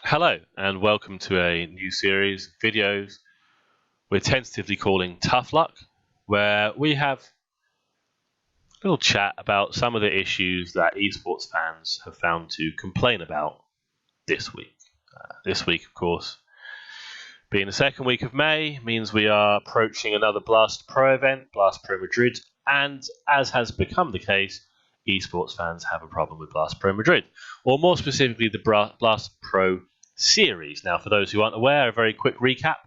Hello and welcome to a new series of videos we're tentatively calling Tough Luck, where we have a little chat about some of the issues that esports fans have found to complain about this week. This week, of course, being the second week of May, means we are approaching another Blast Pro event, Blast Pro Madrid, and as has become the case, esports fans have a problem with Blast Pro Madrid, or more specifically the Blast Pro Series. Now, for those who aren't aware, a very quick recap.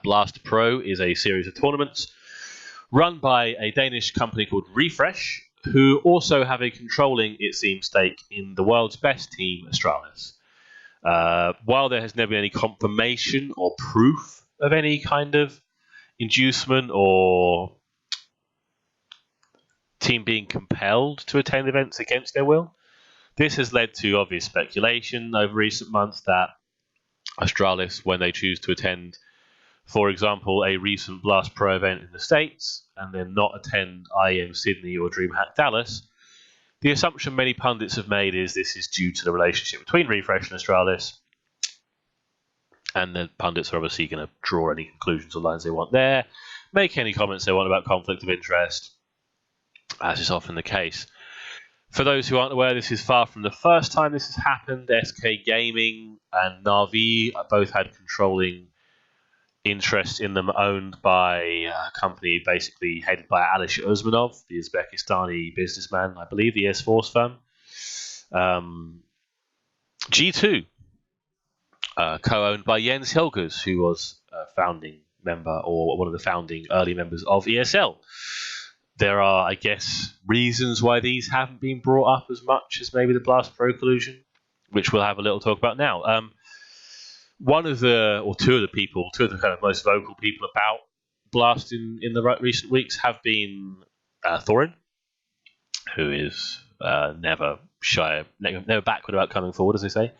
Blast Pro is a series of tournaments run by a Danish company called Refresh, who also have a controlling, it seems, stake in the world's best team, Astralis. While there has never been any confirmation or proof of any kind of inducement or team being compelled to attend events against their will, this has led to obvious speculation over recent months that Astralis, when they choose to attend, for example, a recent Blast Pro event in the States, and then not attend IEM Sydney or DreamHack Dallas, the assumption many pundits have made is this is due to the relationship between Refresh and Astralis, and the pundits are obviously going to draw any conclusions or lines they want there, make any comments they want about conflict of interest, as is often the case. For those who aren't aware, this is far from the first time this has happened. SK Gaming and Na'Vi both had controlling interest in them, owned by a company basically headed by Alisher Usmanov, the Uzbekistani businessman, I believe, the ES Force firm. G2, co-owned by Jens Hilgers, who was a founding member or one of the founding early members of ESL. There are, I guess, reasons why these haven't been brought up as much as maybe the Blast Pro collusion, which we'll have a little talk about now. Two of the kind of most vocal people about Blast in the recent weeks have been Thorin, who is never backward about coming forward, as they say,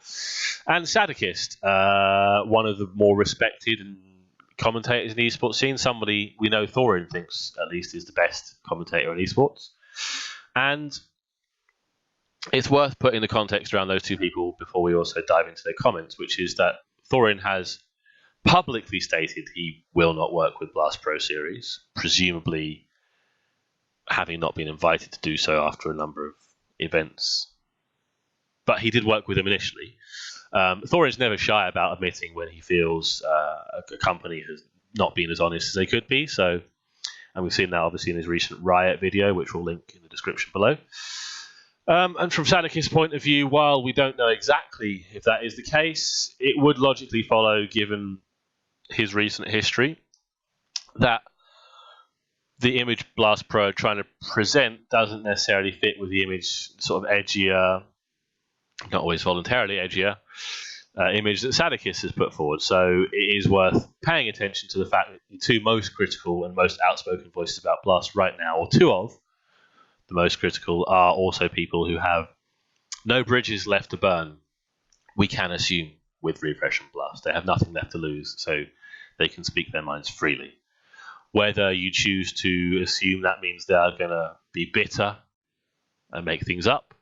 and Sadikist, one of the more respected and commentators in the esports scene, somebody we know Thorin thinks at least is the best commentator in esports. And it's worth putting the context around those two people before we also dive into their comments, which is that Thorin has publicly stated he will not work with Blast Pro Series, presumably having not been invited to do so after a number of events. But he did work with them initially. Thorin's never shy about admitting when he feels a company has not been as honest as they could be. And we've seen that obviously in his recent Riot video, which we'll link in the description below. And from Sadikist's point of view, while we don't know exactly if that is the case, it would logically follow, given his recent history, that the image Blast Pro are trying to present doesn't necessarily fit with the image, sort of edgier, not always voluntarily edgier, image that Sadikist has put forward. So it is worth paying attention to the fact that the two most critical and most outspoken voices about Blast right now, or two of the most critical, are also people who have no bridges left to burn, we can assume, with Refresh and Blast. They have nothing left to lose, so they can speak their minds freely. Whether you choose to assume that means they are going to be bitter and make things up,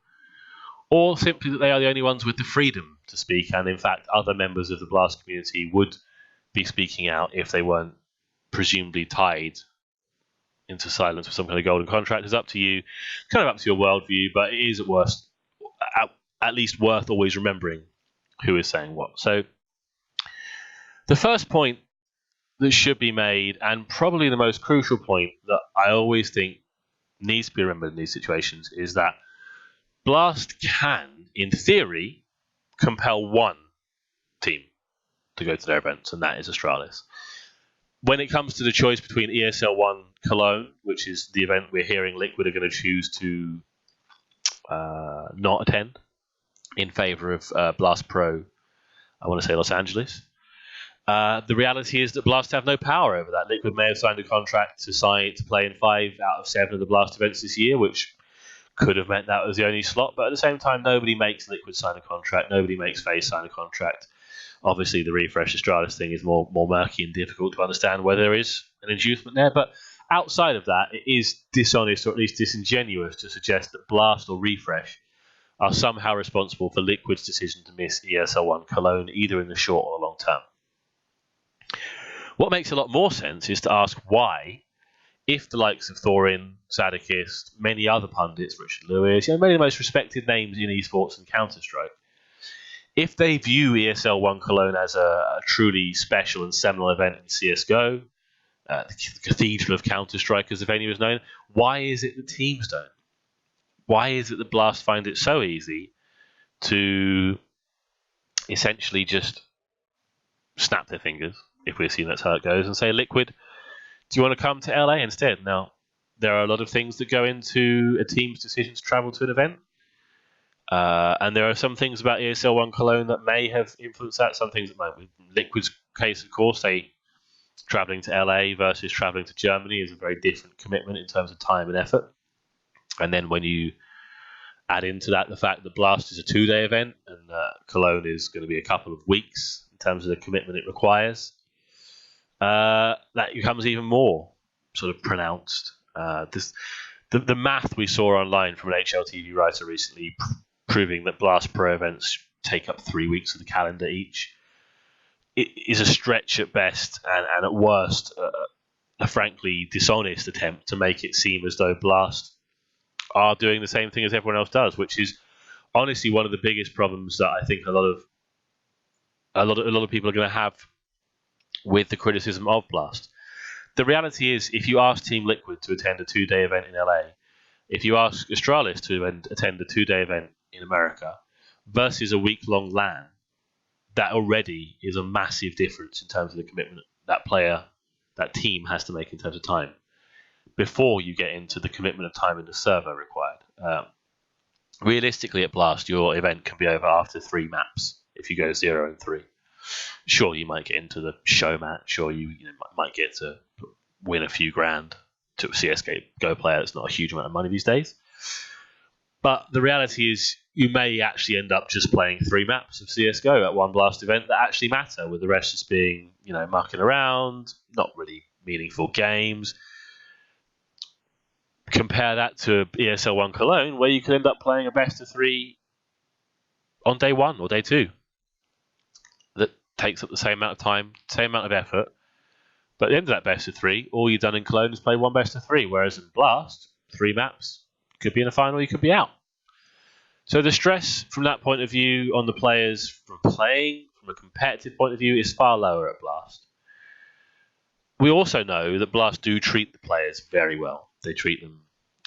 or simply that they are the only ones with the freedom to speak, and in fact other members of the Blast community would be speaking out if they weren't presumably tied into silence with some kind of golden contract, is up to you, kind of up to your worldview, but it is at least worth always remembering who is saying what. So the first point that should be made, and probably the most crucial point that I always think needs to be remembered in these situations, is that Blast can, in theory, compel one team to go to their events, and that is Astralis. When it comes to the choice between ESL 1 Cologne, which is the event we're hearing Liquid are going to choose to not attend in favor of Blast Pro, I want to say Los Angeles, the reality is that Blast have no power over that. Liquid may have signed a contract to play in 5 out of 7 of the Blast events this year, which could have meant that was the only slot, but at the same time, nobody makes Liquid sign a contract, nobody makes FaZe sign a contract. Obviously, the Refresh Astralis thing is more murky and difficult to understand whether there is an inducement there, but outside of that, it is dishonest or at least disingenuous to suggest that Blast or Refresh are somehow responsible for Liquid's decision to miss ESL 1 Cologne either in the short or long term. What makes a lot more sense is to ask why, if the likes of Thorin, Sadikist, many other pundits, Richard Lewis, many of the most respected names in esports and Counter-Strike, if they view ESL 1 Cologne as a truly special and seminal event in CSGO, the cathedral of Counter-Strike as the venue is known, why is it that teams don't? Why is it that Blast find it so easy to essentially just snap their fingers, if we assume that's how it goes, and say, Liquid, do you want to come to LA instead? Now, there are a lot of things that go into a team's decision to travel to an event. And there are some things about ESL 1 Cologne that may have influenced that, some things that might. In Liquid's case, of course, traveling to LA versus traveling to Germany is a very different commitment in terms of time and effort. And then when you add into that the fact that Blast is a 2-day event and Cologne is going to be a couple of weeks in terms of the commitment it requires, that becomes even more sort of pronounced. The math we saw online from an HLTV writer recently proving that Blast Pro events take up 3 weeks of the calendar each, it is a stretch at best and at worst a frankly dishonest attempt to make it seem as though Blast are doing the same thing as everyone else does, which is honestly one of the biggest problems that I think a lot of people are going to have with the criticism of Blast. The reality is, if you ask Team Liquid to attend a 2-day event in LA, if you ask Astralis to attend a 2-day event in America versus a week-long LAN, that already is a massive difference in terms of the commitment that team has to make in terms of time, before you get into the commitment of time in the server required. Realistically, at Blast, your event can be over after 3 maps if you go 0 and 3. Sure, you might get into the show match. Sure, you might get to win a few grand to a CSGO player. It's not a huge amount of money these days. But the reality is you may actually end up just playing 3 maps of CSGO at one Blast event that actually matter, with the rest just being, mucking around, not really meaningful games. Compare that to ESL 1 Cologne, where you could end up playing a best of 3 on day 1 or day 2. That takes up the same amount of time, same amount of effort. But at the end of that best of 3, all you've done in Cologne is play 1 best of 3, whereas in Blast, 3 maps, could be in a final, you could be out. So the stress from that point of view on the players from playing, from a competitive point of view, is far lower at Blast. We also know that Blast do treat the players very well. They treat them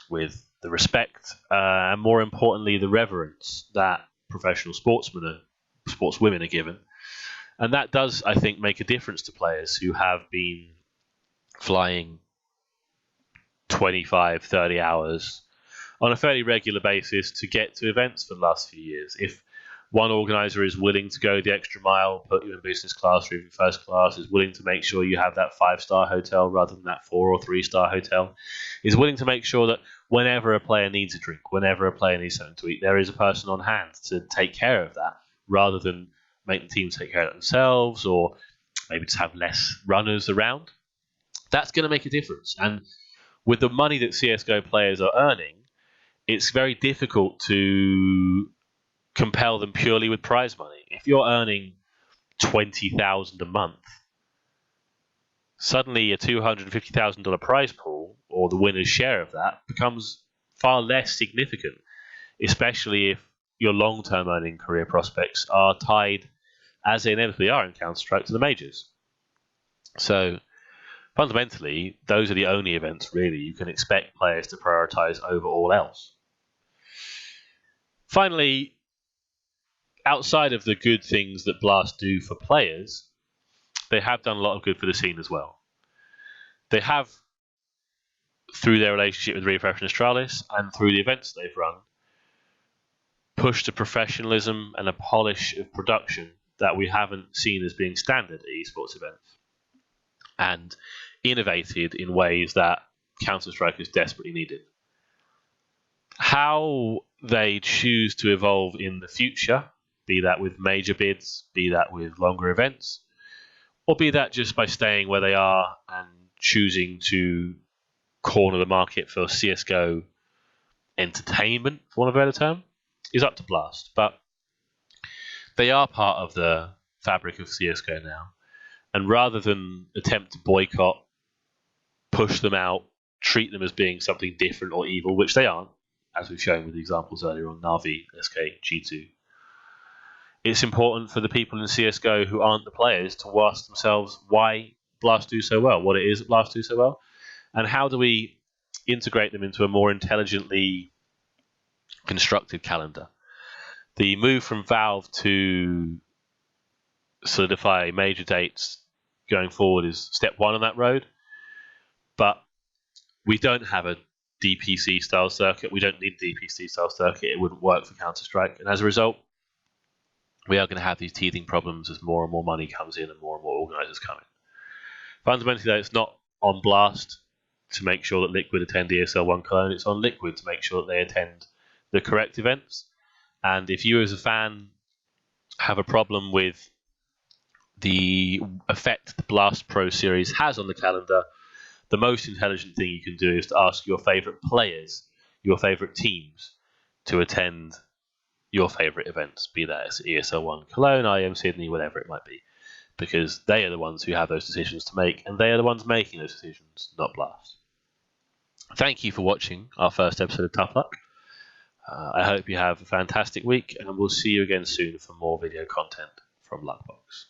with the respect and, more importantly, the reverence that professional sportswomen are given. And that does, I think, make a difference to players who have been flying 25, 30 hours on a fairly regular basis to get to events for the last few years. If one organizer is willing to go the extra mile, put you in business class or even first class, is willing to make sure you have that 5-star hotel rather than that 4 or 3-star hotel, is willing to make sure that whenever a player needs a drink, whenever a player needs something to eat, there is a person on hand to take care of that, rather than make the team take care of it themselves, or maybe just have less runners around. That's going to make a difference. And with the money that CSGO players are earning, it's very difficult to compel them purely with prize money. If you're earning $20,000 a month, suddenly a $250,000 prize pool, or the winner's share of that, becomes far less significant, especially if your long-term earning career prospects are tied, as they inevitably are in Counter-Strike, to the majors. So fundamentally, those are the only events really you can expect players to prioritize over all else. Finally, outside of the good things that Blast do for players, they have done a lot of good for the scene as well. They have, through their relationship with RFRSH and Astralis, and through the events they've run, pushed a professionalism and a polish of production that we haven't seen as being standard at esports events, and innovated in ways that Counter-Strike is desperately needed. How they choose to evolve in the future, be that with major bids, be that with longer events, or be that just by staying where they are and choosing to corner the market for CSGO entertainment, for want of a better term, is up to Blast, but they are part of the fabric of CSGO now. And rather than attempt to boycott, push them out, treat them as being something different or evil, which they aren't, as we've shown with the examples earlier on Na'Vi, SK, G2, it's important for the people in CSGO who aren't the players to ask themselves why Blast do so well, what it is that Blast do so well, and how do we integrate them into a more intelligently constructed calendar. The move from Valve to solidify major dates going forward is step one on that road, but we don't have a DPC style circuit. We don't need a DPC style circuit. It wouldn't work for Counter-Strike, and as a result, we are going to have these teething problems as more and more money comes in and more organisers come in. Fundamentally, though, it's not on Blast to make sure that Liquid attend ESL 1 Cologne. It's on Liquid to make sure that they attend the correct events. And if you as a fan have a problem with the effect the Blast Pro Series has on the calendar, the most intelligent thing you can do is to ask your favourite players, your favourite teams, to attend your favourite events, be that ESL 1 Cologne, IM Sydney, whatever it might be, because they are the ones who have those decisions to make, and they are the ones making those decisions, not Blast. Thank you for watching our first episode of Tough Luck. I hope you have a fantastic week, and we'll see you again soon for more video content from Luckbox.